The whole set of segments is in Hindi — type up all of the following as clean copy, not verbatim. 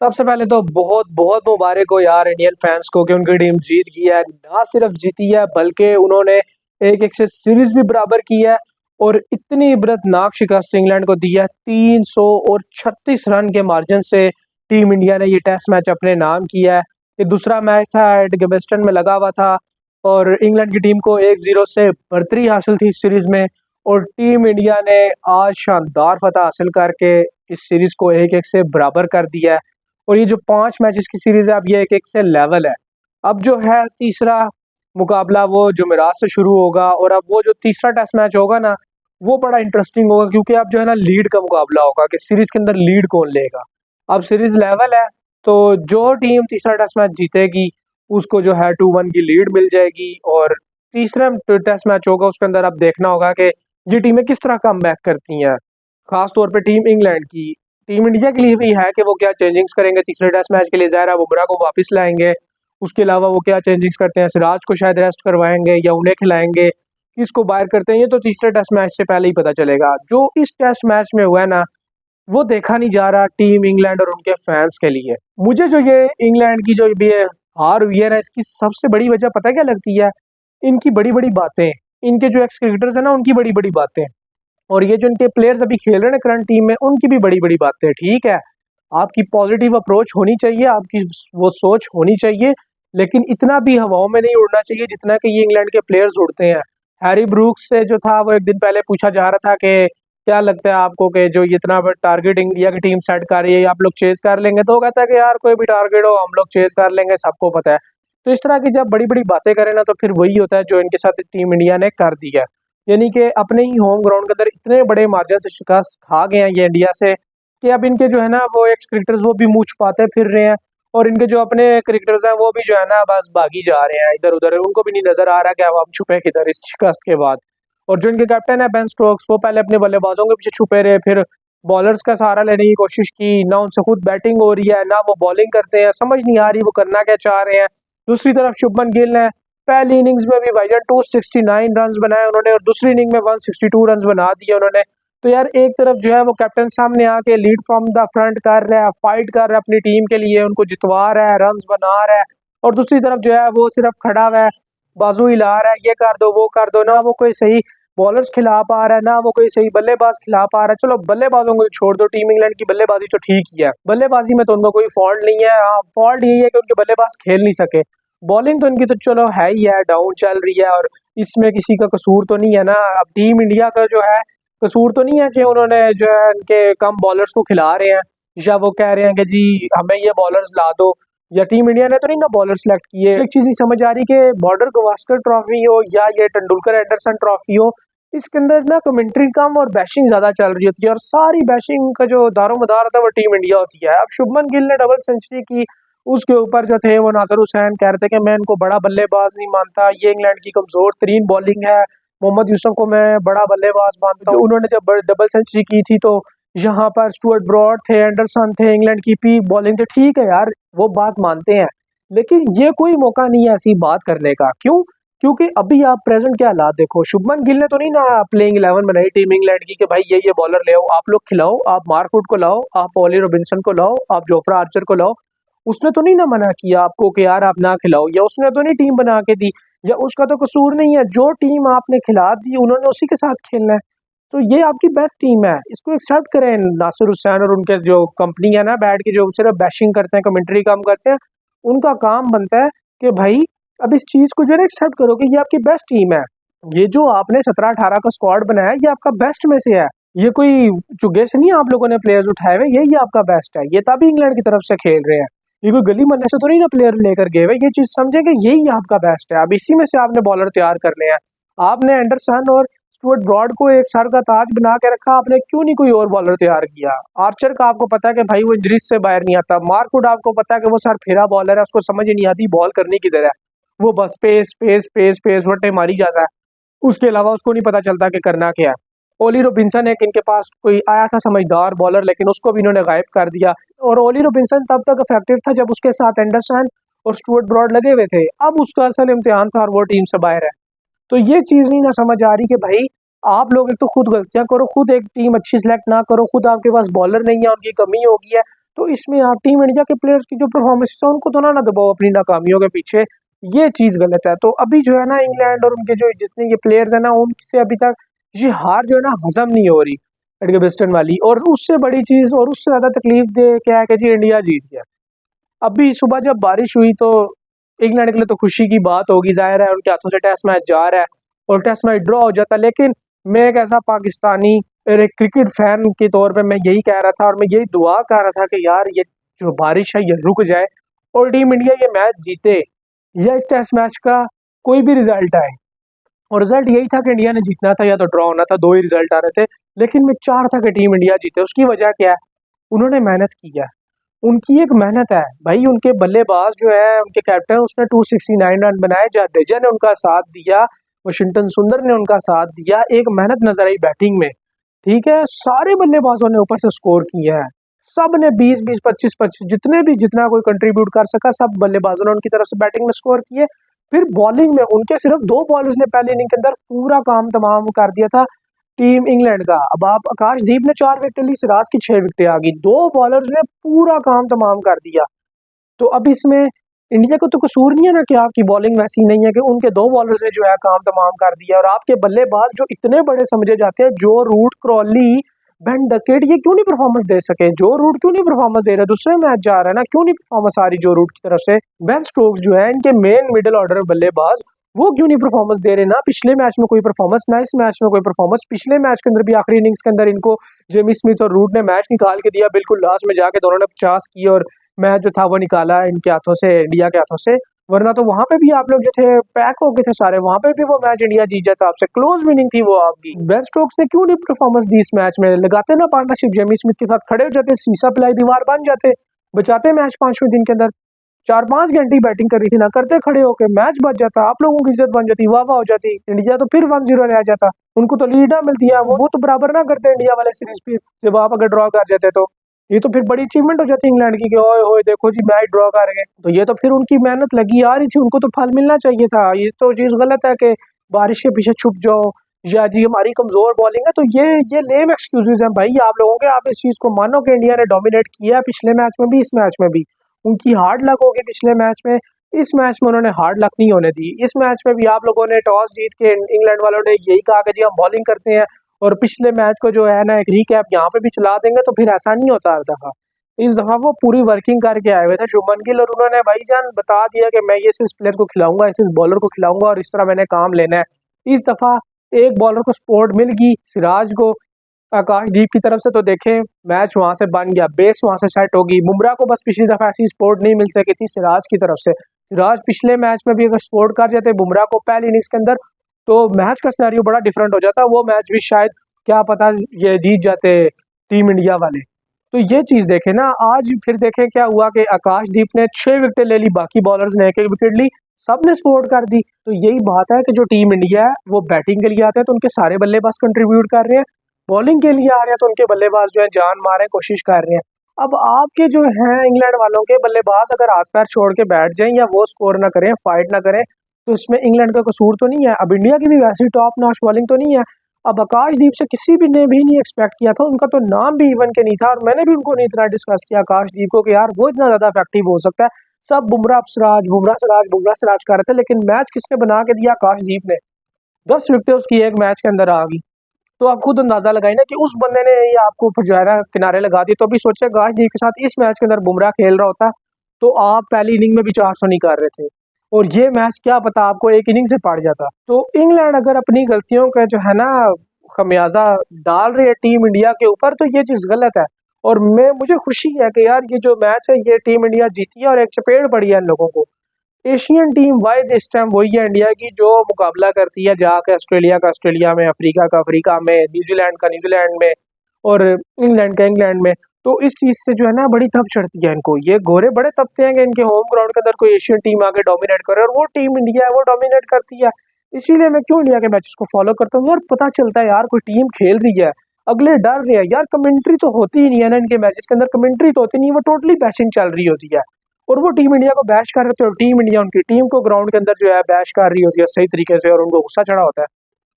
सबसे पहले तो बहुत बहुत मुबारक हो यार इंडियन फैंस को कि उनकी टीम जीत गई है। ना सिर्फ जीती है बल्कि उन्होंने एक एक से सीरीज भी बराबर की है और इतनी इबरतनाक शिकस्त इंग्लैंड को दी है। 336 रन के मार्जिन से टीम इंडिया ने ये टेस्ट मैच अपने नाम किया है। ये दूसरा मैच था, एडग्बेस्टन में लगा हुआ था और इंग्लैंड की टीम को 1-0 से बढ़तरी हासिल थी इस सीरीज में। और टीम इंडिया ने आज शानदार फतह हासिल करके इस सीरीज को 1-1 से बराबर कर दिया है। और ये जो 5 मैचेस की सीरीज है, अब ये 1-1 से लेवल है। अब जो है तीसरा मुकाबला वो जुमेरात से शुरू होगा और अब वो जो तीसरा टेस्ट मैच होगा ना, वो बड़ा इंटरेस्टिंग होगा क्योंकि अब जो है ना लीड का मुकाबला होगा कि सीरीज के अंदर लीड कौन लेगा। अब सीरीज लेवल है, तो जो टीम तीसरा टेस्ट मैच जीतेगी उसको जो है 2-1 की लीड मिल जाएगी। और तीसरा टेस्ट मैच होगा उसके अंदर अब देखना होगा कि ये टीमें किस तरह कम बैक करती हैं। खास तौर पे टीम इंग्लैंड की, टीम इंडिया के लिए भी है कि वो क्या चेंजिंग्स करेंगे तीसरे टेस्ट मैच के लिए। ज़ाहिर है बुमराह को वापस लाएंगे, उसके अलावा वो क्या चेंजिंग्स करते हैं, सिराज को शायद रेस्ट करवाएंगे या उन्हें खिलाएंगे, किसको बाहर करते हैं, ये तो तीसरे टेस्ट मैच से पहले ही पता चलेगा। जो इस टेस्ट मैच में हुआ है ना, वो देखा नहीं जा रहा टीम इंग्लैंड और उनके फैंस के लिए। मुझे जो ये इंग्लैंड की जो भी ये हार हुई है ना, इसकी सबसे बड़ी वजह पता है क्या लगती है? इनकी बड़ी बड़ी बातें, इनके जो एक्स क्रिकेटर्स हैं ना उनकी बड़ी बड़ी बातें, और ये जो इनके प्लेयर्स अभी खेल रहे हैं करंट टीम में उनकी भी बड़ी बड़ी बातें। ठीक है, आपकी पॉजिटिव अप्रोच होनी चाहिए, आपकी वो सोच होनी चाहिए, लेकिन इतना भी हवाओं में नहीं उड़ना चाहिए जितना कि ये इंग्लैंड के प्लेयर्स उड़ते हैं। हैरी ब्रूक्स से जो था वो एक दिन पहले पूछा जा रहा था कि क्या लगता है आपको कि जो ये इतना टारगेट इंडिया की टीम सेट कर रही है आप लोग चेज कर लेंगे? तो वो कहता है कि यार कोई भी टारगेट हो हम लोग चेज कर लेंगे, सबको पता है। तो इस तरह की जब बड़ी बड़ी बातें करें ना, तो फिर वही होता है जो इनके साथ टीम इंडिया ने कर दिया है। यानी कि अपने ही होम ग्राउंड के अंदर इतने बड़े मार्जिन से शिकस्त खा गए हैं ये इंडिया से कि अब इनके जो है ना वो एक्स क्रिकेटर्स वो भी मुंह छुपाते फिर रहे हैं। और इनके जो अपने क्रिकेटर्स हैं वो भी जो है ना बस भागी जा रहे हैं इधर उधर, उनको भी नहीं नजर आ रहा कि अब हम छुपे किधर इस शिकस्त के बाद। और जो इनके कैप्टन है बेन स्टोक्स, वो पहले अपने बल्लेबाजों के पीछे छुपे रहे, फिर बॉलर्स का सहारा लेने की कोशिश की, ना उनसे खुद बैटिंग हो रही है ना वो बॉलिंग करते हैं, समझ नहीं आ रही वो करना क्या चाह रहे हैं। दूसरी तरफ शुभमन गिल ने पहली इनिंग्स में भी भाईजान 269 रन बनाए उन्होंने और दूसरी इनिंग में 162 रन बना दिए उन्होंने। तो यार एक तरफ जो है वो कैप्टन सामने आके लीड फ्रॉम द फ्रंट कर रहा है, फाइट कर रहा है अपनी टीम के लिए, उनको जितवा रहा है, रन बना रहा है, और दूसरी तरफ जो है वो सिर्फ खड़ा हुआ है, बाजू हिला रहा है, ये कर दो वो कर दो। ना वो कोई सही बॉलर्स खिला पा रहा है ना वो कोई सही बल्लेबाज खिला पा रहा है। चलो बल्लेबाजों को छोड़ दो, टीम इंग्लैंड की बल्लेबाजी तो ठीक ही है, बल्लेबाजी में तो उनको कोई फॉल्ट नहीं है। हाँ, फॉल्ट यही है कि उनके बल्लेबाज खेल नहीं सके। बॉलिंग तो इनकी तो चलो है ही है, डाउन चल रही है, और इसमें किसी का कसूर तो नहीं है ना। अब टीम इंडिया का जो है कसूर तो नहीं है कि उन्होंने जो है उनके कम बॉलर्स को खिला रहे हैं, या वो कह रहे हैं कि जी हमें ये बॉलर्स ला दो, या टीम इंडिया ने तो नहीं ना बॉलर सेलेक्ट किए। एक चीज नहीं समझ आ रही कि बॉर्डर गवास्कर ट्रॉफी हो या ये तेंदुलकर एंडरसन ट्रॉफी हो, इसके अंदर ना कमेंट्री कम और बैशिंग ज्यादा चल रही होती है, और सारी बैशिंग का जो दारोमदार होता है वो टीम इंडिया होती है। अब शुभमन गिल ने डबल सेंचुरी की, उसके ऊपर जो थे वो नाजर हुसैन कह रहे थे कि मैं इनको बड़ा बल्लेबाज नहीं मानता, ये इंग्लैंड की कमजोर तरीन बॉलिंग है, मोहम्मद यूसुफ को मैं बड़ा बल्लेबाज मानता हूँ। उन्होंने जब डबल सेंचुरी की थी तो यहाँ पर स्टुअर्ट ब्रॉड थे, एंडरसन थे, इंग्लैंड की पीक बॉलिंग थे। ठीक है यार, वो बात मानते हैं, लेकिन ये कोई मौका नहीं है ऐसी बात करने का। क्यों? क्योंकि अभी आप प्रेजेंट के हालात देखो, शुभमन गिल ने तो नहीं ना प्लेइंग 11 बनाई टीम इंग्लैंड की कि भाई ये बॉलर ले आओ, आप लोग खिलाओ, आप मार्कवुड को लाओ, आप ओली रॉबिन्सन को लाओ, आप जोफ्रा आर्चर को लाओ। उसने तो नहीं ना मना किया आपको कि यार आप ना खिलाओ, या उसने तो नहीं टीम बना के दी, या उसका तो कसूर नहीं है। जो टीम आपने खिला दी उन्होंने उसी के साथ खेलना है। तो ये आपकी बेस्ट टीम है, इसको एक्सेप्ट करें। नासिर हुसैन और उनके जो कंपनी है ना बैठ के जो सिर्फ बैशिंग करते हैं, कमेंट्री काम करते हैं, उनका काम बनता है कि भाई अब इस चीज को जो है एक्सेप्ट करो कि ये आपकी बेस्ट टीम है। ये जो आपने 17-18 का स्क्वाड बनाया ये आपका बेस्ट में से है, ये कोई चुगे से नहीं आप लोगों ने प्लेयर्स उठाए हुए, यही आपका बेस्ट है। ये तभी इंग्लैंड की तरफ से खेल रहे हैं, ये कोई गली मोहल्ले से तो नहीं ना प्लेयर लेकर गए हुए। ये चीज समझे कि यही आपका बेस्ट है, अब इसी में से आपने बॉलर तैयार करने हैं। आपने एंडरसन और स्टुअर्ट ब्रॉड को एक सर का ताज बना के रखा, आपने क्यों नहीं कोई और बॉलर तैयार किया? आर्चर का आपको पता है कि भाई वो इंजरीज से बाहर नहीं आता, मार्कवुड आपको पता है कि वो सर फेरा बॉलर है, उसको समझ ही नहीं आती बॉल करनी किधर है, वो बस पेस पेस पेस पेस वट्टे मारी जाता है, उसके अलावा उसको नहीं पता चलता कि करना क्या है। ओली रोबिन्सन एक इनके पास कोई आया था समझदार बॉलर, लेकिन उसको भी इन्होंने गायब कर दिया। और ओली रोबिन्सन तब तक इफेक्टिव था जब उसके साथ एंडरसन और स्टुअर्ट ब्रॉड लगे हुए थे, अब उसका असल इम्तिहान था और वो टीम से बाहर है। तो ये चीज नहीं ना समझ आ रही कि भाई आप लोग एक तो खुद गलतियां करो, खुद एक टीम अच्छी सिलेक्ट ना करो, खुद आपके पास बॉलर नहीं है, उनकी कमी होगी है, तो इसमें आप टीम इंडिया के प्लेयर्स की जो परफॉर्मेंस है उनको तो ना दबाओ अपनी नाकामियों के पीछे, ये चीज़ गलत है। तो अभी जो है ना इंग्लैंड और उनके जो जितने ये प्लेयर्स हैं ना उनसे अभी तक ये हार जो है ना हजम नहीं हो रही एडगेबिस्टन वाली। और उससे बड़ी चीज़ और उससे ज़्यादा तकलीफ दे क्या है कि जी इंडिया जीत गया। अभी सुबह जब बारिश हुई तो इंग्लैंड के लिए तो खुशी की बात होगी, जाहिर है उनके हाथों से टेस्ट मैच जा रहा है और टेस्ट मैच ड्रॉ हो जाता। लेकिन मैं एक ऐसा पाकिस्तानी और एक क्रिकेट फैन के तौर पे मैं यही कह रहा था और मैं यही दुआ कर रहा था कि यार ये जो बारिश है ये रुक जाए और टीम इंडिया ये मैच जीते या इस टेस्ट मैच का कोई भी रिजल्ट आए। और रिजल्ट यही था कि इंडिया ने जीतना था या तो ड्रॉ होना था, दो ही रिजल्ट आ रहे थे। लेकिन मैं चाह रहा था कि टीम इंडिया जीते। उसकी वजह क्या है? उन्होंने मेहनत की है, उनकी एक मेहनत है भाई। उनके बल्लेबाज जो है उनके कैप्टन उसने 269 रन बनाए, जडेजा ने उनका साथ दिया, वॉशिंगटन सुंदर ने उनका साथ दिया, एक मेहनत नजर आई बैटिंग में। ठीक है, सारे बल्लेबाजों ने ऊपर से स्कोर किया है, सब ने 20-20 25-25 जितने भी जितना कोई कंट्रीब्यूट कर सका सब बल्लेबाजों ने उनकी तरफ से बैटिंग में स्कोर किए। फिर बॉलिंग में उनके सिर्फ दो बॉलर्स ने पहले इनिंग के अंदर पूरा काम तमाम कर दिया था टीम इंग्लैंड का। अब आप आकाशदीप ने 4 विकेट ली, सिराज की 6 विकेटें आ गई, दो बॉलर्स ने पूरा काम तमाम कर दिया। तो अब इसमें इंडिया को तो कसूर नहीं है ना कि आपकी बॉलिंग वैसी नहीं है, कि उनके दो बॉलर्स ने जो है काम तमाम कर दिया। और आपके बल्लेबाज जो इतने बड़े समझे जाते हैं, जो रूट, क्रॉली, बेन डकेट, ये क्यों नहीं परफॉर्मेंस दे सके? जो रूट क्यों नहीं परफॉर्मेंस दे रहे? दूसरे मैच जा रहा है ना, क्यों नहीं परफॉर्मेंस आ रही जो रूट की तरफ से? बेन स्टोक्स जो है इनके मेन मिडिल ऑर्डर बल्लेबाज, वो क्यों नहीं परफॉर्मेंस दे रहे? ना पिछले मैच में कोई परफॉर्मेंस, ना इस मैच में कोई परफॉर्मेंस। पिछले मैच के अंदर भी आखिरी इनिंग्स के अंदर इनको जेमी स्मिथ और रूट ने मैच निकाल के दिया, बिल्कुल लास्ट में जाके दोनों ने 50 की और मैच जो था वो निकाला इनके हाथों से, इंडिया के हाथों से। वरना तो वहां पे भी आप लोग जो थे पैक हो गए थे सारे, वहां पे भी वो मैच इंडिया जीत जाता आपसे, क्लोज विनिंग थी वो आपकी। बेन स्टोक्स ने क्यों नहीं परफॉर्मेंस दी इस मैच में? लगाते ना पार्टनरशिप जेमी स्मिथ के साथ, खड़े हो जाते, शीशा पिलाई दीवार बन जाते, बचाते मैच 5वें दिन के अंदर। 4-5 घंटे बैटिंग कर रही थी ना, करते खड़े होके मैच बच जाता, आप लोगों की इज्जत बन जाती, वाह वाह हो जाती, इंडिया तो फिर 1-0 रह जाता। उनको तो लीडर मिलती है, वो तो बराबर ना करते इंडिया वाले सीरीज फिर, जब आप अगर ड्रॉ कर जाते तो। ये तो फिर बड़ी अचीवमेंट हो जाती इंग्लैंड की कि ओए होए देखो जी मैच ड्रॉ कर गए। तो ये तो फिर उनकी मेहनत लगी आ रही थी, उनको तो फल मिलना चाहिए था। ये तो चीज गलत है कि बारिश के पीछे छुप जाओ या जी हमारी कमजोर बॉलिंग है। तो ये लेम एक्सक्यूजेज हैं भाई आप लोगों के। आप इस चीज को मानो कि इंडिया ने डोमिनेट किया है पिछले मैच में भी, इस मैच में भी। उनकी हार्ड लक होगी पिछले मैच में, इस मैच में उन्होंने हार्ड लक नहीं होने दी। इस मैच में भी आप लोगों ने टॉस जीत के इंग्लैंड वालों ने यही कहा कि जी हम बॉलिंग करते हैं और पिछले मैच को जो है ना एक रिकैप यहाँ पे भी चला देंगे, तो फिर ऐसा नहीं होता हर दफा। इस दफा वो पूरी वर्किंग करके आए हुए थे शुभमन गिल, और उन्होंने भाईजान बता दिया कि मैं ये इस प्लेयर को खिलाऊंगा, इस बॉलर को खिलाऊंगा और इस तरह मैंने काम लेना है। इस दफा एक बॉलर को सपोर्ट मिल गई, सिराज को, आकाशदीप की तरफ से। तो देखें मैच वहां से बन गया, बेस वहां से सेट होगी। बुमराह को बस पिछली दफा ऐसी सपोर्ट नहीं मिल सकी थी सिराज की तरफ से। सिराज पिछले मैच में भी अगर सपोर्ट कर जाते बुमराह को पहली इनिंग्स के अंदर, तो मैच का सिनेरियो बड़ा डिफरेंट हो जाता, वो मैच भी शायद क्या पता ये जीत जाते टीम इंडिया वाले। तो ये चीज देखे ना, आज फिर देखे क्या हुआ कि आकाशदीप ने 6 विकेटें ले ली, बाकी बॉलर्स ने एक एक विकेट ली, सबने सपोर्ट कर दी। तो यही बात है कि जो टीम इंडिया है वो बैटिंग के लिए आते हैं तो उनके सारे बल्लेबाज कंट्रीब्यूट कर रहे हैं, बॉलिंग के लिए आ रहे हैं तो उनके बल्लेबाज जो है जान मारे कोशिश कर रहे हैं। अब आपके जो हैं इंग्लैंड वालों के बल्लेबाज अगर हाथ पैर छोड़ के बैठ जाएं या वो स्कोर ना करें, फाइट ना करें, तो इसमें इंग्लैंड का कसूर तो नहीं है। अब इंडिया की भी वैसी टॉप नॉच बॉलिंग तो नहीं है। अब आकाशदीप से किसी भी ने भी नहीं एक्सपेक्ट किया था, उनका तो नाम भी इवन के नहीं था, और मैंने भी उनको नहीं इतना डिस्कस किया आकाशदीप को कि यार वो इतना ज्यादा इफेक्टिव हो सकता है। सब बुमराह सिराज, बुमराह सिराज, बुमराह सिराज कर रहे थे, लेकिन मैच किसने बना के दिया? आकाशदीप ने। 10 विकेटें उसकी एक मैच के अंदर आ गई। तो आप खुद अंदाजा लगाइए ना कि उस बंदे ने ये आपको फिर जो है ना किनारे लगा दी। तो अभी सोचे आकाशदीप के साथ इस मैच के अंदर बुमराह खेल रहा होता तो आप पहली इनिंग में भी 400 नहीं कर रहे थे, और ये मैच क्या पता आपको एक इनिंग से पड़ जाता। तो इंग्लैंड अगर अपनी गलतियों का जो है ना खमियाजा डाल रही है टीम इंडिया के ऊपर, तो ये चीज गलत है। और मुझे खुशी है कि यार ये जो मैच है ये टीम इंडिया जीती है और एक चपेट पड़ी है इन लोगों को। एशियन टीम वाइज इस टाइम वही है इंडिया की जो मुकाबला करती है जाके ऑस्ट्रेलिया का ऑस्ट्रेलिया में, अफ्रीका का अफ्रीका में, न्यूजीलैंड का न्यूजीलैंड में और इंग्लैंड का इंग्लैंड में। तो इस चीज से जो है ना बड़ी तप चढ़ती है इनको, ये गोरे बड़े तपते हैं कि इनके होम ग्राउंड के अंदर कोई एशियन टीम आके डोमिनेट करे, और वो टीम इंडिया है वो डोमिनेट करती है। इसीलिए मैं क्यों इंडिया के मैचेस को फॉलो करता हूँ यार, पता चलता है यार कोई टीम खेल रही है, अगले डर रहे हैं यार। कमेंट्री तो होती ही नहीं है ना इनके मैचेस के अंदर, कमेंट्री तो होती नहीं है, वो टोटली बैशिंग चल रही होती है। और वो टीम इंडिया को बैश कर रहे थे और टीम इंडिया उनकी टीम को ग्राउंड के अंदर जो है बैश कर रही होती है सही तरीके से, और उनको गुस्सा चढ़ा होता है।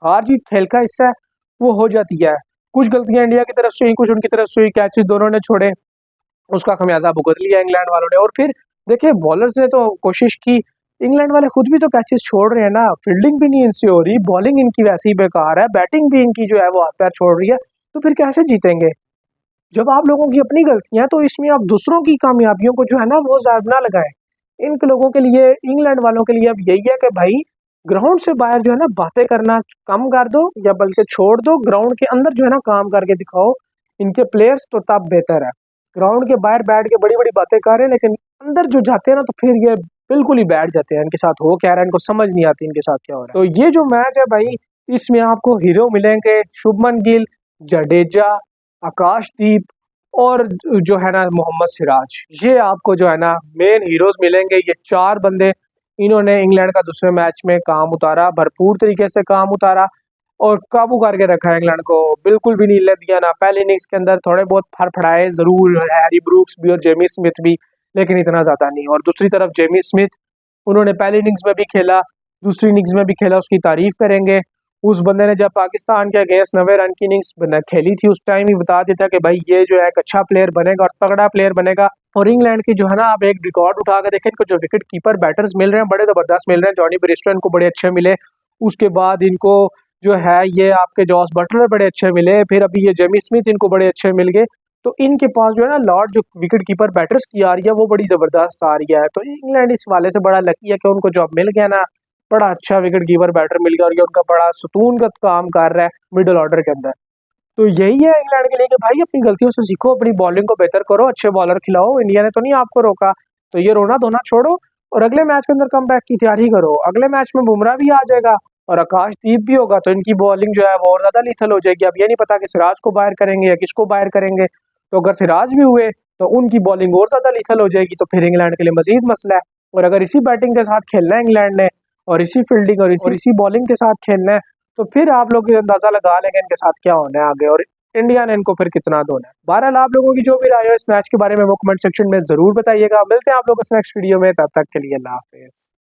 हार जीत खेल का हिस्सा है, वो हो जाती है। कुछ गलतियां इंडिया की तरफ से हुई, कुछ उनकी तरफ से हुई, कैचेस दोनों ने छोड़े, उसका खमियाजा भुगत लिया इंग्लैंड वालों ने। और फिर देखिए बॉलर्स ने तो कोशिश की, इंग्लैंड वाले खुद भी तो कैचेस छोड़ रहे हैं ना, फील्डिंग भी नहीं इनसे हो रही, बॉलिंग इनकी वैसी ही बेकार है, बैटिंग भी इनकी जो है वो हाथ पैर छोड़ रही है, तो फिर कैसे जीतेंगे? जब आप लोगों की अपनी गलतियां, तो इसमें आप दूसरों की कामयाबियों को जो है ना वो ज़ायब ना लगाएं। इन लोगों के लिए, इंग्लैंड वालों के लिए अब यही है कि भाई ग्राउंड से बाहर जो है ना बातें करना कम कर दो, या बल्कि छोड़ दो, ग्राउंड के अंदर जो है ना काम करके दिखाओ। इनके प्लेयर्स तो तब बेहतर है, ग्राउंड के बाहर बैठ के बड़ी बड़ी बातें कर रहे हैं, लेकिन अंदर जो जाते हैं ना तो फिर ये बिल्कुल ही बैठ जाते हैं, इनके साथ हो क्या रहा है इनको समझ नहीं आती इनके साथ क्या हो रहा है। तो ये जो मैच है भाई, इसमें आपको हीरो मिलेंगे शुभमन गिल, जडेजा, आकाशदीप और जो है ना मोहम्मद सिराज, ये आपको जो है ना मेन हीरोज मिलेंगे। ये चार बंदे, इन्होंने इंग्लैंड का दूसरे मैच में काम उतारा, भरपूर तरीके से काम उतारा और काबू करके रखा है इंग्लैंड को, बिल्कुल भी नहीं हिलने दिया ना। पहले इनिंग्स के अंदर थोड़े बहुत फड़फड़ाए जरूर हैरी ब्रूक्स भी और जेमी स्मिथ भी, लेकिन इतना ज्यादा नहीं। और दूसरी तरफ जेमी स्मिथ, उन्होंने पहली इनिंग्स में भी खेला, दूसरी इनिंग्स में भी खेला, उसकी तारीफ करेंगे। उस बंदे ने जब पाकिस्तान के अगेंस्ट 90 रन की इनिंग्स खेली थी, उस टाइम ही बता दिया था कि भाई ये जो है एक अच्छा प्लेयर बनेगा और तगड़ा प्लेयर बनेगा। और इंग्लैंड की जो है ना, आप एक रिकॉर्ड उठा कर देखें, इनको जो विकेट कीपर बैटर्स मिल रहे हैं बड़े जबरदस्त मिल रहे हैं। जॉनी ब्रिस्टो इनको बड़े अच्छे मिले, उसके बाद इनको जो है ये आपके जॉस बटलर बड़े अच्छे मिले, फिर अभी ये जेमी स्मिथ इनको बड़े अच्छे मिल गए। तो इनके पास जो है ना लॉर्ड जो विकेट कीपर बैटर्स की आ रही है वो बड़ी जबरदस्त आ रही है। तो इंग्लैंड इस वाले से बड़ा लकी है कि उनको जॉब मिल गया ना, बड़ा अच्छा विकेट कीपर बैटर मिल गया और ये उनका बड़ा सुकून का काम कर रहा है मिडिल ऑर्डर के अंदर। तो यही है इंग्लैंड के लिए कि भाई अपनी गलतियों से सीखो, अपनी बॉलिंग को बेहतर करो, अच्छे बॉलर खिलाओ। इंडिया ने तो नहीं आपको रोका, तो ये रोना धोना छोड़ो और अगले मैच के अंदर कमबैक की तैयारी करो। अगले मैच में बुमराह भी आ जाएगा और आकाशदीप भी होगा, तो इनकी बॉलिंग जो है वो और ज्यादा लीथल हो जाएगी। अब ये नहीं पता कि सिराज को बाहर करेंगे या किसको बाहर करेंगे, तो अगर सिराज भी हुए तो उनकी बॉलिंग और ज्यादा लीथल हो जाएगी, तो फिर इंग्लैंड के लिए मजीद मसला है। और अगर इसी बैटिंग के साथ खेलना है इंग्लैंड ने, और इसी फील्डिंग और इसी बॉलिंग के साथ खेलना है, तो फिर आप लोग ये अंदाजा लगा लेंगे इनके साथ क्या होना है आगे, और इंडिया ने इनको फिर कितना धोना है। बहरहाल आप लोगों की जो भी राय है इस मैच के बारे में वो कमेंट सेक्शन में जरूर बताइएगा। मिलते हैं आप लोगों से नेक्स्ट वीडियो में, तब तक के लिए अल्लाह हाफिज।